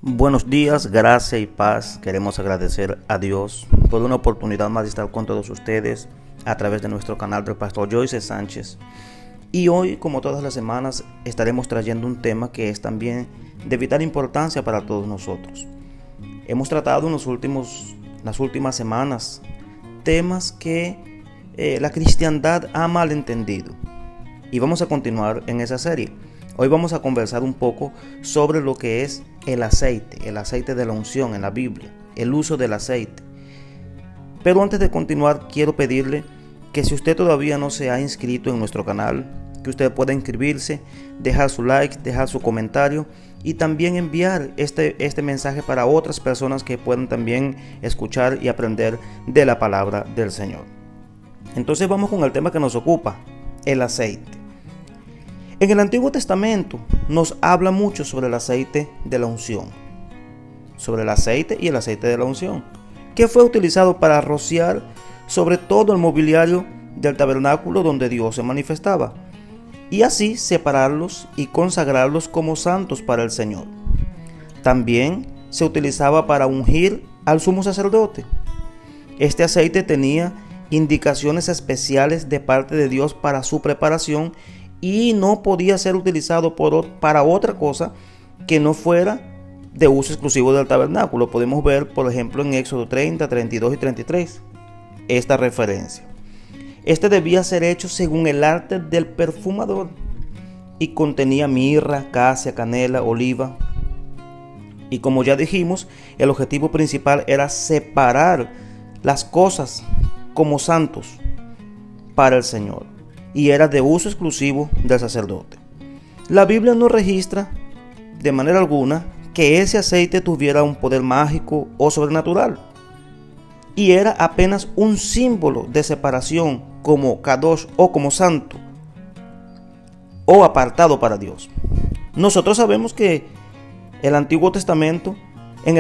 Buenos días, gracia y paz. Queremos agradecer a Dios por una oportunidad más de estar con todos ustedes a través de nuestro canal del Pastor Joyce Sánchez. Y hoy, como todas las semanas, estaremos trayendo un tema que es también de vital importancia para todos nosotros. Hemos tratado en las últimas semanas temas que la cristiandad ha malentendido. Y vamos a continuar en esa serie. Hoy vamos a conversar un poco sobre lo que es el aceite de la unción en la Biblia, el uso del aceite. Pero antes de continuar, quiero pedirle que si usted todavía no se ha inscrito en nuestro canal, que usted pueda inscribirse, dejar su like, dejar su comentario y también enviar este mensaje para otras personas que puedan también escuchar y aprender de la palabra del Señor. Entonces vamos con el tema que nos ocupa, el aceite. En el Antiguo Testamento nos habla mucho sobre el aceite de la unción, sobre el aceite y el aceite de la unción, que fue utilizado para rociar sobre todo el mobiliario del tabernáculo donde Dios se manifestaba, y así separarlos y consagrarlos como santos para el Señor. También se utilizaba para ungir al sumo sacerdote. Este aceite tenía indicaciones especiales de parte de Dios para su preparación y no podía ser utilizado para otra cosa que no fuera de uso exclusivo del tabernáculo. Podemos ver, por ejemplo, en Éxodo 30, 32 y 33 esta referencia. Este debía ser hecho según el arte del perfumador y contenía mirra, casia, canela, oliva. Y como ya dijimos, el objetivo principal era separar las cosas como santos para el Señor, y era de uso exclusivo del sacerdote. La Biblia no registra de manera alguna que ese aceite tuviera un poder mágico o sobrenatural, y era apenas un símbolo de separación como kadosh o como santo o apartado para Dios. Nosotros sabemos que en el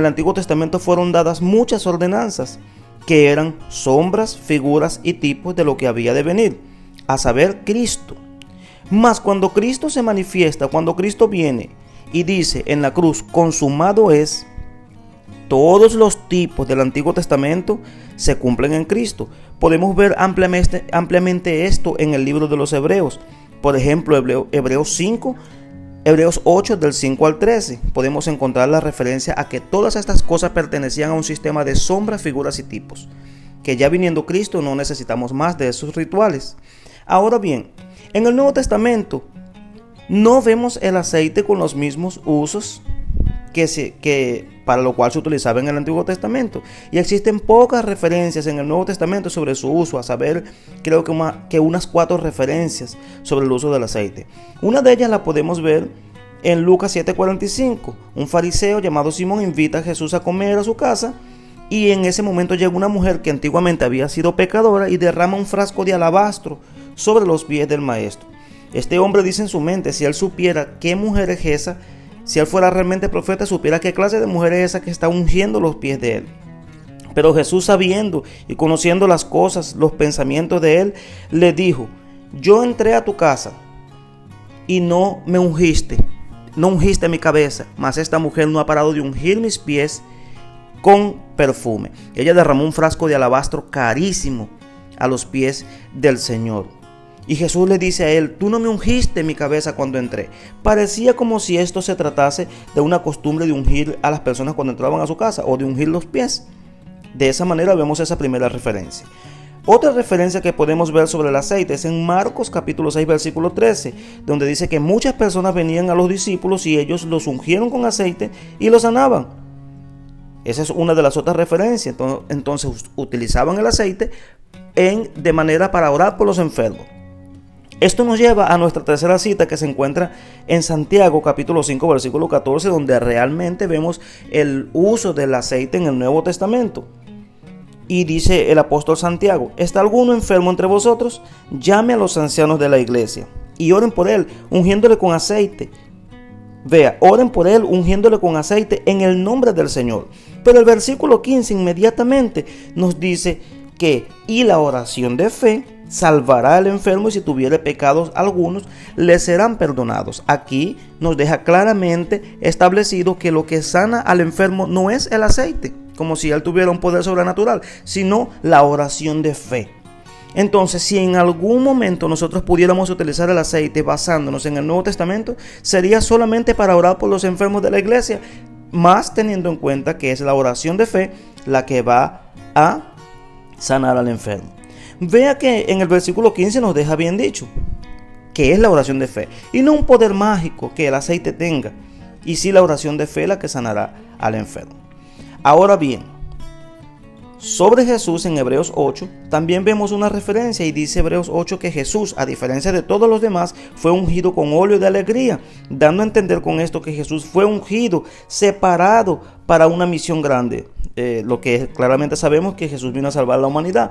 Antiguo Testamento fueron dadas muchas ordenanzas que eran sombras, figuras y tipos de lo que había de venir, a saber, Cristo. Mas cuando Cristo se manifiesta, cuando Cristo viene y dice en la cruz, consumado es, todos los tipos del Antiguo Testamento se cumplen en Cristo. Podemos ver ampliamente esto en el libro de los Hebreos. Por ejemplo, Hebreos 8 del 5 al 13. Podemos encontrar la referencia a que todas estas cosas pertenecían a un sistema de sombras, figuras y tipos, que ya viniendo Cristo no necesitamos más de esos rituales. Ahora bien, en el Nuevo Testamento no vemos el aceite con los mismos usos que para lo cual se utilizaba en el Antiguo Testamento, y existen pocas referencias en el Nuevo Testamento sobre su uso, a saber, creo que unas 4 referencias sobre el uso del aceite. Una de ellas la podemos ver en Lucas 7:45. Un fariseo llamado Simón invita a Jesús a comer a su casa, y en ese momento llega una mujer que antiguamente había sido pecadora y derrama un frasco de alabastro sobre los pies del maestro. Este hombre dice en su mente, si él supiera qué mujer es esa, si él fuera realmente profeta, supiera qué clase de mujer es esa que está ungiendo los pies de él. Pero Jesús, sabiendo y conociendo las cosas, los pensamientos de él, le dijo, yo entré a tu casa y no ungiste mi cabeza, mas esta mujer no ha parado de ungir mis pies con perfume. Ella derramó un frasco de alabastro carísimo a los pies del Señor. Y Jesús le dice a él, tú no me ungiste mi cabeza cuando entré. Parecía como si esto se tratase de una costumbre de ungir a las personas cuando entraban a su casa, o de ungir los pies. De esa manera vemos esa primera referencia. Otra referencia que podemos ver sobre el aceite es en Marcos capítulo 6 versículo 13, donde dice que muchas personas venían a los discípulos y ellos los ungieron con aceite y los sanaban. Esa es una de las otras referencias. Entonces utilizaban el aceite de manera para orar por los enfermos. Esto nos lleva a nuestra tercera cita, que se encuentra en Santiago capítulo 5 versículo 14, donde realmente vemos el uso del aceite en el Nuevo Testamento. Y dice el apóstol Santiago, ¿está alguno enfermo entre vosotros? Llame a los ancianos de la iglesia y oren por él, ungiéndole con aceite. Oren por él, ungiéndole con aceite en el nombre del Señor. Pero el versículo 15 inmediatamente nos dice que y la oración de fe salvará al enfermo y si tuviere pecados algunos, le serán perdonados. Aquí nos deja claramente establecido que lo que sana al enfermo no es el aceite, como si él tuviera un poder sobrenatural, sino la oración de fe. Entonces, si en algún momento nosotros pudiéramos utilizar el aceite basándonos en el Nuevo Testamento, sería solamente para orar por los enfermos de la iglesia, más teniendo en cuenta que es la oración de fe la que va a sanar al enfermo. Vea que en el versículo 15 nos deja bien dicho que es la oración de fe y no un poder mágico que el aceite tenga, y sí la oración de fe la que sanará al enfermo. Ahora bien, sobre Jesús en Hebreos 8 también vemos una referencia, y dice Hebreos 8 que Jesús, a diferencia de todos los demás, fue ungido con óleo de alegría, dando a entender con esto que Jesús fue ungido, separado para una misión grande, lo que claramente sabemos que Jesús vino a salvar a la humanidad.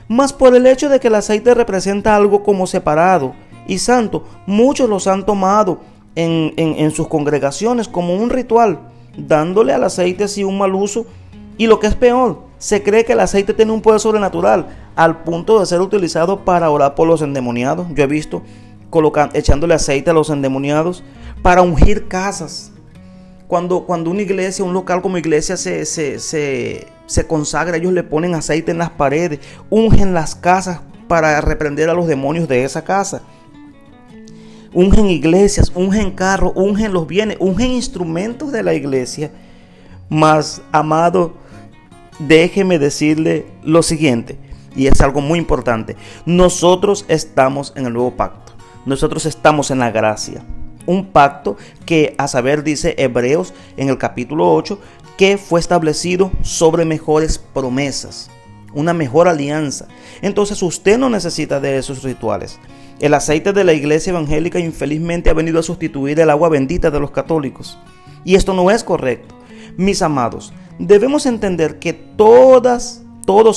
Mas por el hecho de que el aceite representa algo como separado y santo, muchos los han tomado en sus congregaciones como un ritual, dándole al aceite así un mal uso. Y lo que es peor, se cree que el aceite tiene un poder sobrenatural al punto de ser utilizado para orar por los endemoniados. Yo he visto echándole aceite a los endemoniados para ungir casas. Cuando una iglesia, un local como iglesia se consagra, ellos le ponen aceite en las paredes, ungen las casas para reprender a los demonios de esa casa. Ungen iglesias, ungen carros, ungen los bienes, ungen instrumentos de la iglesia. Mas, amado, déjeme decirle lo siguiente, y es algo muy importante. Nosotros estamos en el nuevo pacto. Nosotros estamos en la gracia. Un pacto que, a saber, dice Hebreos en el capítulo 8, que fue establecido sobre mejores promesas, una mejor alianza. Entonces usted no necesita de esos rituales. El aceite de la iglesia evangélica infelizmente ha venido a sustituir el agua bendita de los católicos. Y esto no es correcto. Mis amados, debemos entender que todos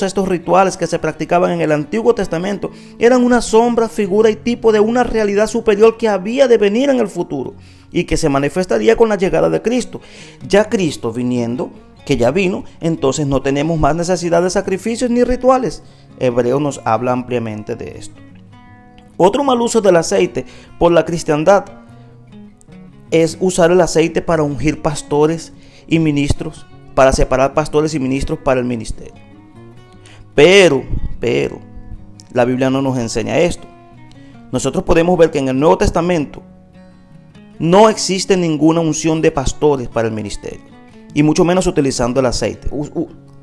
estos rituales que se practicaban en el Antiguo Testamento eran una sombra, figura y tipo de una realidad superior que había de venir en el futuro y que se manifestaría con la llegada de Cristo. Ya Cristo viniendo, que ya vino, entonces no tenemos más necesidad de sacrificios ni rituales. Hebreos nos habla ampliamente de esto. Otro mal uso del aceite por la cristiandad es usar el aceite para ungir pastores y ministros, para separar pastores y ministros para el ministerio. Pero, la Biblia no nos enseña esto. Nosotros podemos ver que en el Nuevo Testamento no existe ninguna unción de pastores para el ministerio, y mucho menos utilizando el aceite.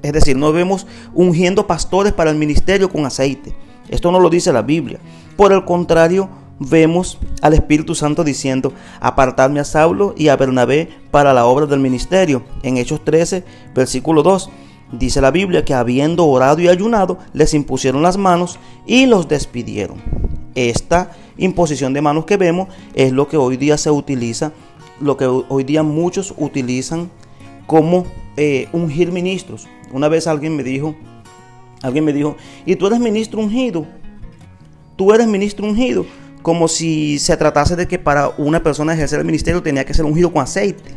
Es decir, no vemos ungiendo pastores para el ministerio con aceite. Esto no lo dice la Biblia. Por el contrario, vemos al Espíritu Santo diciendo: apartadme a Saulo y a Bernabé para la obra del ministerio. En Hechos 13, versículo 2, dice la Biblia que habiendo orado y ayunado, les impusieron las manos y los despidieron. Esta imposición de manos que vemos es lo que hoy día se utiliza, lo que hoy día muchos utilizan como ungir ministros. Una vez alguien me dijo, ¿y tú eres ministro ungido? ¿Tú eres ministro ungido? Como si se tratase de que para una persona ejercer el ministerio tenía que ser ungido con aceite.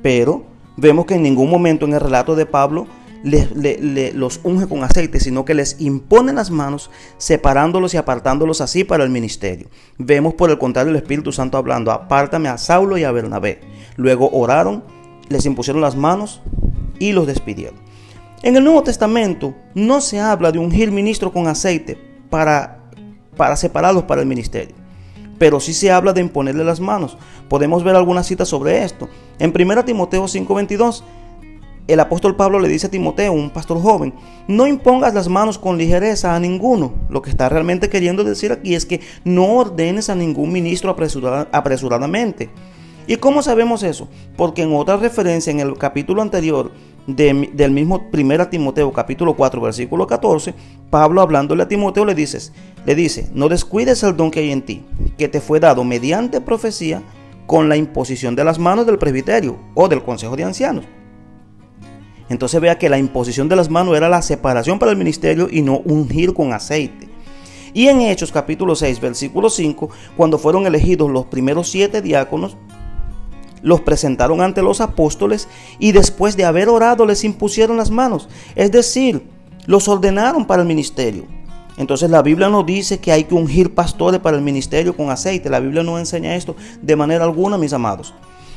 Pero vemos que en ningún momento en el relato de Pablo los unge con aceite, sino que les impone las manos, separándolos y apartándolos así para el ministerio. Vemos por el contrario el Espíritu Santo hablando: apártame a Saulo y a Bernabé. Luego oraron, les impusieron las manos y los despidieron. En el Nuevo Testamento no se habla de ungir ministros con aceite para separarlos para el ministerio, pero sí se habla de imponerle las manos. Podemos ver algunas citas sobre esto. En 1 Timoteo 5:22, el apóstol Pablo le dice a Timoteo, un pastor joven: no impongas las manos con ligereza a ninguno. Lo que está realmente queriendo decir aquí es que no ordenes a ningún ministro apresuradamente. ¿Y cómo sabemos eso? Porque en otra referencia, en el capítulo anterior del mismo 1 Timoteo capítulo 4 versículo 14, Pablo, hablándole a Timoteo, le dice: no descuides el don que hay en ti, que te fue dado mediante profecía, con la imposición de las manos del presbiterio o del consejo de ancianos. Entonces vea que la imposición de las manos era la separación para el ministerio y no ungir con aceite. Y en Hechos capítulo 6 versículo 5, cuando fueron elegidos los primeros 7 diáconos, los presentaron ante los apóstoles y después de haber orado les impusieron las manos. Es decir, los ordenaron para el ministerio. Entonces la Biblia no dice que hay que ungir pastores para el ministerio con aceite. La Biblia no enseña esto de manera alguna, mis amados.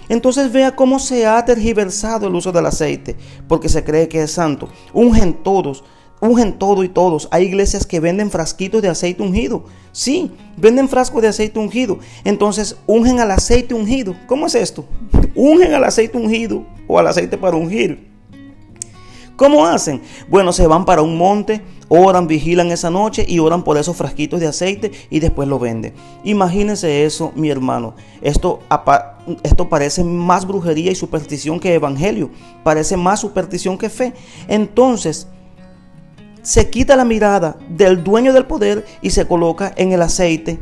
Entonces vea cómo se ha tergiversado el uso del aceite, porque se cree que es santo. Ungen todo y todos. Hay iglesias que venden frasquitos de aceite ungido. Sí, venden frascos de aceite ungido. Entonces ungen al aceite ungido. ¿Cómo es esto? Ungen al aceite ungido o al aceite para ungir. ¿Cómo hacen? Bueno, se van para un monte, oran, vigilan esa noche y oran por esos frasquitos de aceite y después lo venden. Imagínense eso, mi hermano. Esto parece más brujería y superstición que evangelio. Parece más superstición que fe. Entonces, se quita la mirada del dueño del poder y se coloca en el aceite.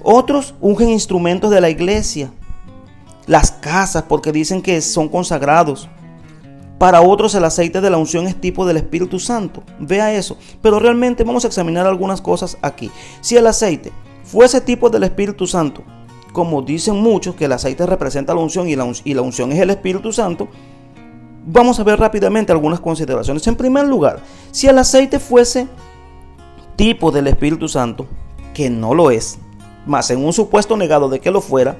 Otros ungen instrumentos de la iglesia, las casas, porque dicen que son consagrados. Para otros el aceite de la unción es tipo del Espíritu Santo. Vea eso. Pero realmente vamos a examinar algunas cosas aquí. Si el aceite fuese tipo del Espíritu Santo, como dicen muchos que el aceite representa la unción y la unción es el Espíritu Santo, vamos a ver rápidamente algunas consideraciones. En primer lugar, si el aceite fuese tipo del Espíritu Santo, que no lo es, más en un supuesto negado de que lo fuera,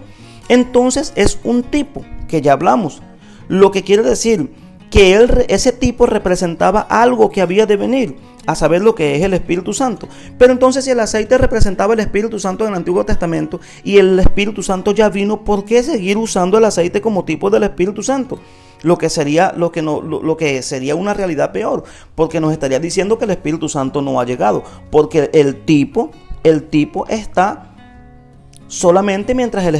entonces es un tipo, que ya hablamos. Lo que quiere decir que ese tipo representaba algo que había de venir, a saber lo que es el Espíritu Santo. Pero entonces si el aceite representaba el Espíritu Santo en el Antiguo Testamento y el Espíritu Santo ya vino, ¿por qué seguir usando el aceite como tipo del Espíritu Santo? Lo que sería una realidad peor, porque nos estaría diciendo que el Espíritu Santo no ha llegado, porque el tipo está solamente mientras el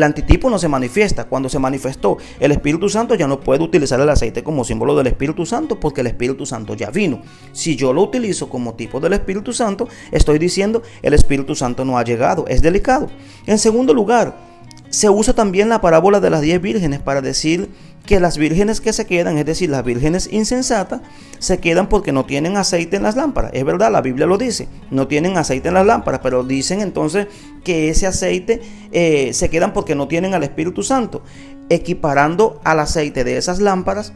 antitipo no se manifiesta. Cuando se manifestó el Espíritu Santo, ya no puedo utilizar el aceite como símbolo del Espíritu Santo, porque el Espíritu Santo ya vino. Si yo lo utilizo como tipo del Espíritu Santo, estoy diciendo el Espíritu Santo no ha llegado. Es delicado. En segundo lugar, se usa también la parábola de las 10 vírgenes para decir que las vírgenes que se quedan, es decir, las vírgenes insensatas, se quedan porque no tienen aceite en las lámparas. Es verdad, la Biblia lo dice, no tienen aceite en las lámparas, pero dicen entonces que ese aceite se quedan porque no tienen al Espíritu Santo, equiparando al aceite de esas lámparas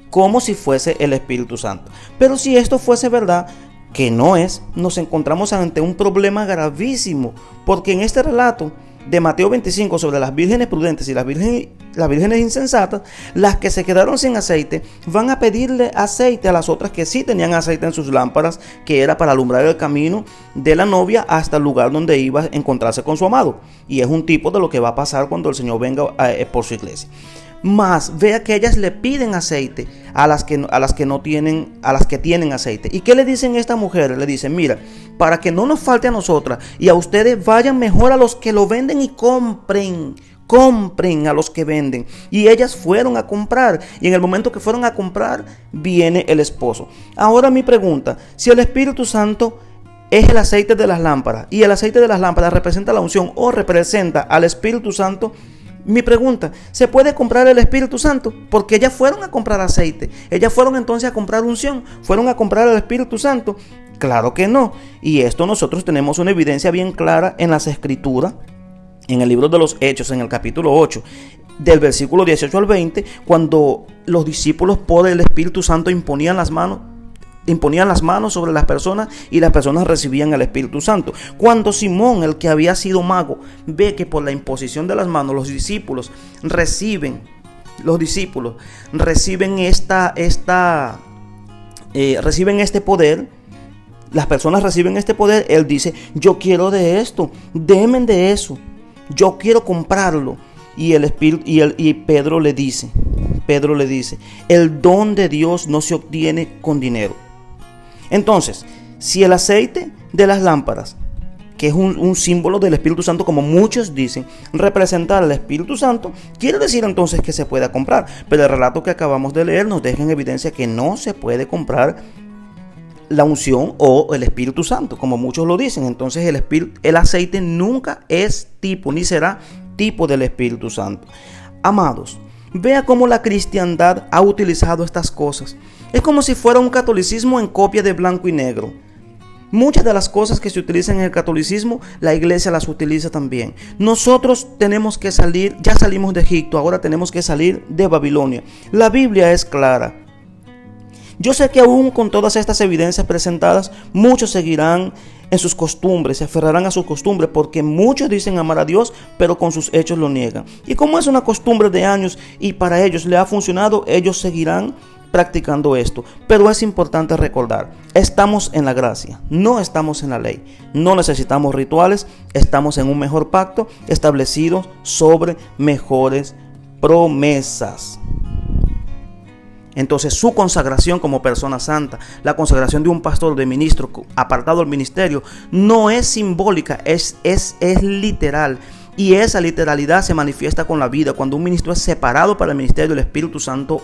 como si fuese el Espíritu Santo. Pero si esto fuese verdad, que no es, nos encontramos ante un problema gravísimo, porque en este relato de Mateo 25 sobre las vírgenes prudentes y las vírgenes insensatas, las que se quedaron sin aceite van a pedirle aceite a las otras que sí tenían aceite en sus lámparas, que era para alumbrar el camino de la novia hasta el lugar donde iba a encontrarse con su amado. Y es un tipo de lo que va a pasar cuando el Señor venga por su iglesia. Más, vea que ellas le piden aceite a las que tienen aceite. ¿Y qué le dicen a esta mujer? Le dicen: mira, para que no nos falte a nosotras y a ustedes, vayan mejor a los que lo venden y compren a los que venden. Y ellas fueron a comprar, y en el momento que fueron a comprar, viene el esposo. Ahora mi pregunta: si el Espíritu Santo es el aceite de las lámparas y el aceite de las lámparas representa la unción o representa al Espíritu Santo, mi pregunta: ¿se puede comprar el Espíritu Santo? Porque ellas fueron a comprar aceite. Ellas fueron entonces a comprar unción. ¿Fueron a comprar el Espíritu Santo? Claro que no. Y esto nosotros tenemos una evidencia bien clara en las Escrituras, en el libro de los Hechos, en el capítulo 8, del versículo 18 al 20, cuando los discípulos por el Espíritu Santo imponían las manos sobre las personas y las personas recibían el Espíritu Santo. Cuando Simón, el que había sido mago, ve que por la imposición de las manos los discípulos reciben este poder, las personas reciben este poder, él dice: yo quiero de esto, denme de eso, yo quiero comprarlo. Y Pedro le dice: el don de Dios no se obtiene con dinero. Entonces, si el aceite de las lámparas, que es un símbolo del Espíritu Santo, como muchos dicen, representar al Espíritu Santo, quiere decir entonces que se pueda comprar. Pero el relato que acabamos de leer nos deja en evidencia que no se puede comprar la unción o el Espíritu Santo, como muchos lo dicen. Entonces el aceite nunca es tipo, ni será tipo del Espíritu Santo. Amados, vea cómo la cristiandad ha utilizado estas cosas. Es como si fuera un catolicismo en copia de blanco y negro. Muchas de las cosas que se utilizan en el catolicismo, la iglesia las utiliza también. Nosotros tenemos que salir, ya salimos de Egipto, ahora tenemos que salir de Babilonia. La Biblia es clara. Yo sé que aún con todas estas evidencias presentadas, muchos seguirán en sus costumbres, se aferrarán a sus costumbres, porque muchos dicen amar a Dios, pero con sus hechos lo niegan. Y como es una costumbre de años y para ellos le ha funcionado, ellos seguirán practicando esto. Pero es importante recordar, estamos en la gracia, no estamos en la ley. No necesitamos rituales, estamos en un mejor pacto establecido sobre mejores promesas. Entonces su consagración como persona santa, la consagración de un pastor, de ministro apartado del ministerio, no es simbólica, es literal. Y esa literalidad se manifiesta con la vida. Cuando un ministro es separado para el ministerio, el Espíritu Santo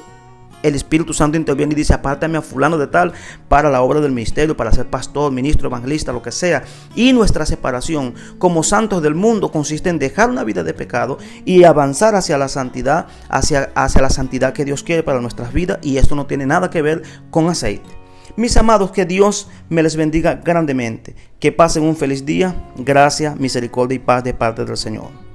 interviene y dice: apártame a fulano de tal para la obra del ministerio, para ser pastor, ministro, evangelista, lo que sea. Y nuestra separación como santos del mundo consiste en dejar una vida de pecado y avanzar hacia la santidad, hacia la santidad que Dios quiere para nuestras vidas. Y esto no tiene nada que ver con aceite. Mis amados, que Dios me les bendiga grandemente. Que pasen un feliz día. Gracia, misericordia y paz de parte del Señor.